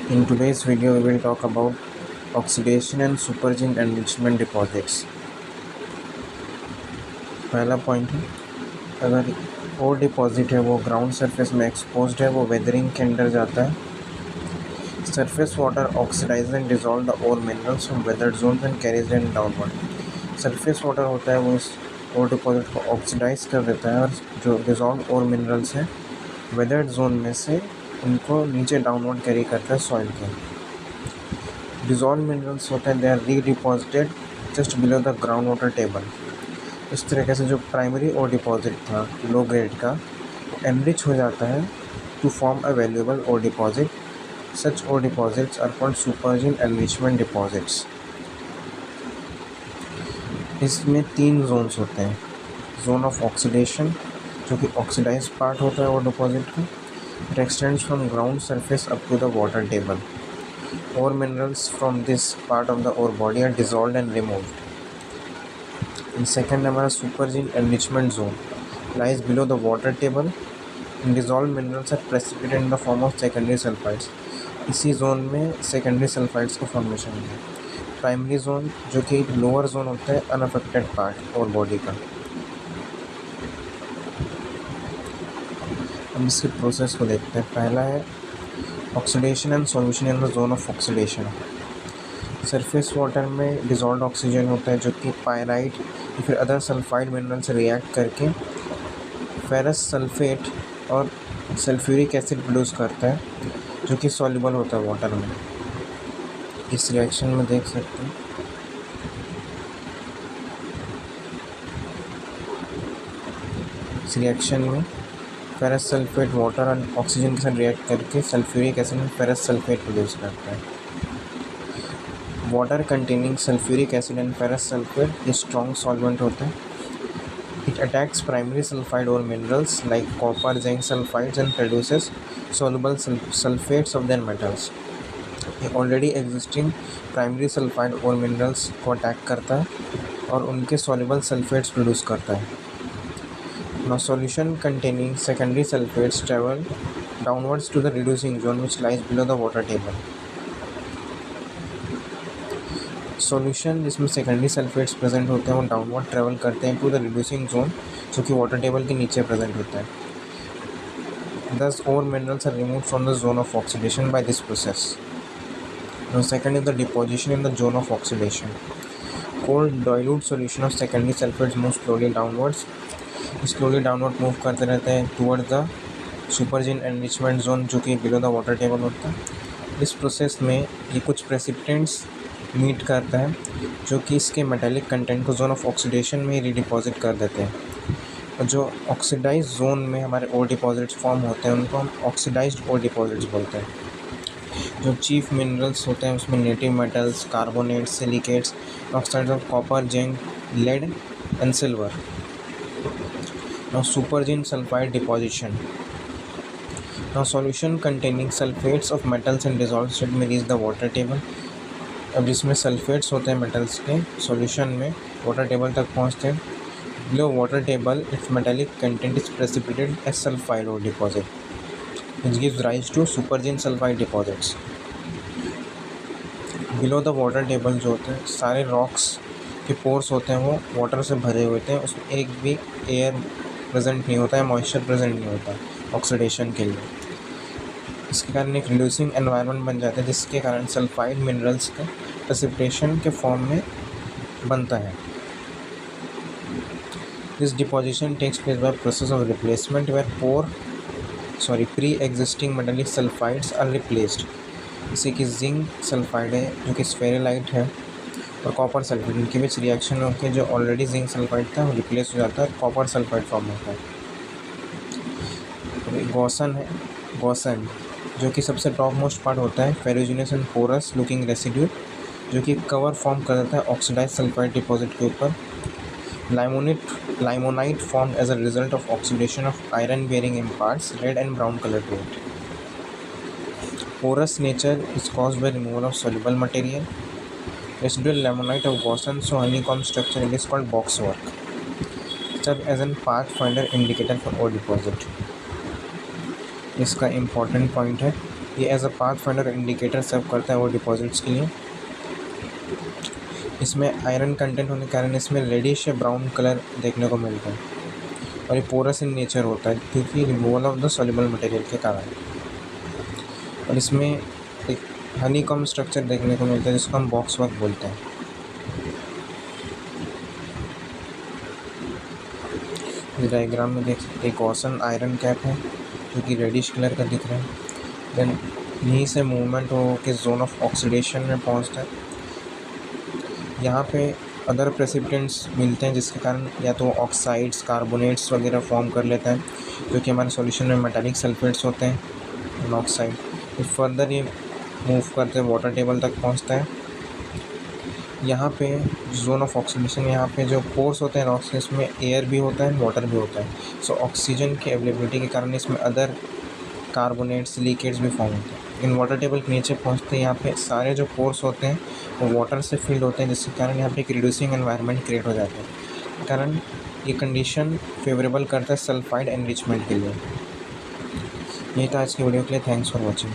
In today's video, we will talk about oxidation and supergene enrichment deposits. पहला point है, अगर और deposit है वो ग्राउंड सरफेस में एक्सपोज्ड है, वो वेदरिंग के अंदर जाता है. Surface water oxidise and dissolve the ore minerals from weathered zone and carries them downward. Surface water होता है वो इस और डिपॉजिट को ऑक्सीडाइज कर देता है और जो डिजॉल्व और मिनरल्स हैं वेदर्ड जोन में से उनको नीचे डाउनवर्ड कैरी करता है सॉइल के. डिजॉल्व मिनरल्स होते हैं, they are redeposited just below the ground water table. इस तरीके से जो प्राइमरी और डिपॉजिट था लो ग्रेड का वो एनरिच हो जाता है to form a valuable ore deposit. Such ore deposits are called supergene enrichment deposits. इसमें 3 जोन्स होते हैं. जोन ऑफ ऑक्सीडेशन जो कि ऑक्सीडाइज पार्ट होता है और डिपॉजिट का. It extends from ground surface up to the water table. Ore minerals from this part of the ore body are dissolved and removed. In second हमारा supergene enrichment zone lies below the water table and dissolved minerals are precipitated in the form of secondary sulfides. इसी zone में secondary sulfides का formation है. Primary zone जो कि lower zone होता है unaffected part और बॉडी का. हम इसके प्रोसेस को देखते हैं. पहला है oxidation and solution in the zone of oxidation. Surface water में डिजॉल्व्ड ऑक्सीजन होता है जो कि पायराइट या फिर अदर सल्फाइड मिनरल से रिएक्ट करके फेरस सल्फेट और सल्फ्यूरिक एसिड प्रोड्यूस करता है जो कि सॉल्युबल होता है वाटर में. इस रिएक्शन में देख सकते हैं इस रिएक्शन में फेरस सल्फेट वाटर और ऑक्सीजन के साथ रिएक्ट करके सल्फ्यूरिक एसिड में फेरस सल्फेट प्रोड्यूस करता है. Water containing sulphuric acid and ferrous sulphate ये स्ट्रॉन्ग सॉल्वेंट होता है. इट अटैक्स प्राइमरी सल्फाइड और minerals like copper zinc sulphides and produces soluble sulphates of their metals. ये already existing primary sulphide और minerals को attack करता है और उनके सॉल्युबल सल्फेट्स प्रोड्यूस करता है. Now solution containing secondary sulfates travel downwards to the reducing zone which lies below the water table. Solution जिसमें सेकेंडरी सल्फेट्स प्रेजेंट होते हैं वो डाउनवर्ड ट्रेवल करते हैं टू द रिड्यूसिंग जोन जो कि वाटर टेबल के नीचे प्रेजेंट होता है. Thus ore minerals are removed from the zone of oxidation by this process. Now second is the deposition in the zone of oxidation. Cold dilute solution of secondary sulfates moves slowly downwards. Slowly downward move करते रहते हैं toward the सुपरजीन enrichment zone जो कि below the water table होता है. इस process में ये कुछ प्रेसिपिटेंट्स मीट करता है जो कि इसके मेटालिक कंटेंट को जोन ऑफ ऑक्सीडेशन में रीडिपॉजिट कर देते हैं. और जो ऑक्सीडाइज जोन में हमारे और डिपॉजिट्स फॉर्म होते हैं उनको हम ऑक्सीडाइज्ड और डिपॉजिट्स बोलते हैं. जो चीफ मिनरल्स होते हैं उसमें native metals, carbonates, silicates, oxides of copper, zinc, lead and silver. Now supergene sulfide deposition. Now solution containing sulfates of metals and dissolved state में reach the water table. अब जिसमें sulphates होते हैं metals के solution में water table तक पहुंचते हैं. Below water table its metallic content is precipitated as sulfide ore deposit which gives rise to supergene sulfide deposits. Below the water table जो होते हैं सारे रॉक्स के पोर्स होते हैं वो वाटर से भरे हुए होते हैं. उसमें एक भी एयर प्रेजेंट नहीं होता है, मॉइस्चर प्रेजेंट नहीं होता ऑक्सीडेशन के लिए. इसके कारण एक रिड्यूसिंग एनवायरनमेंट बन जाता है जिसके कारण सल्फाइड मिनरल्स का प्रेसिपिटेशन के फॉर्म में बनता है. This deposition takes place by process of replacement where pre existing metallic sulphides are replaced. जैसे कि जिंक सल्फाइड है जो कि स्फेरेलाइट है और कॉपर सल्फेट, इनके बीच रिएक्शन होकर जो ऑलरेडी जिंक सल्फाइड था वो रिप्लेस हो जाता है, कॉपर सल्फाइड फॉर्म होता है. गॉसन है, गॉसन जो कि सबसे टॉप मोस्ट पार्ट होता है फेरोजिनस एंड पोरस लुकिंग रेसिड्यू जो कि कवर फॉर्म कर देता है ऑक्सीडाइज सल्फाइड डिपॉजिट के ऊपर. Limonite form as a result of oxidation of iron bearing imparts red and brown colour to it. Porous nature is caused by removal of soluble material. Residual lamonite of Gaussian so honeycomb structure it is called boxwork. Serve as a pathfinder indicator for ore deposit. इसका important point है ये as a pathfinder indicator serve करता है वो deposits के लिए। इसमें iron content होने के कारण इसमें रेडिश या ब्राउन कलर देखने को मिलता है और ये पोरस इन नेचर होता है क्योंकि removal of the soluble material के कारण। और इसमें एक हनीकॉम स्ट्रक्चर देखने को मिलता है जिसको हम बॉक्स वर्क बोलते हैं। इस डायग्राम में देख सकते एक गॉसन आयरन कैप है जो कि रेडिश कलर का दिख रहा है। देन यहीं से मूवमेंट हो के जोन ऑफ ऑक्सीडेशन में पहुंचता है। यहाँ पे अदर प्रेसिपिटेंट्स मिलते हैं जिसके कारण या तो ऑक्साइड्स कार्बोनेट्स वगैरह फॉर्म कर लेता है जो कि हमारे सॉल्यूशन में मेटालिक सल्फेट्स होते हैं ऑक्साइड। फिर फर्दर ये मूव करते वाटर टेबल तक पहुँचता है। यहाँ पे जोन ऑफ ऑक्सीडेशन, यहाँ पे जो पोर्स होते हैं रॉक्स इसमें एयर भी होता है वाटर भी होता है। सो ऑक्सीजन की अवेलेबिलिटी के कारण इसमें अदर कार्बोनेट्स लिक्विड्स भी फॉर्म होते हैं। इन वाटर टेबल के नीचे पहुँचते यहाँ पे सारे जो पोर्स होते हैं वो वाटर से फिल्ड होते हैं जिसके कारण यहाँ पे एक रिड्यूसिंग एनवायरनमेंट क्रिएट हो जाता है। कारण ये कंडीशन फेवरेबल करता है सल्फाइड एनरिचमेंट के लिए। यही था आज की वीडियो के लिए। Thanks for watching.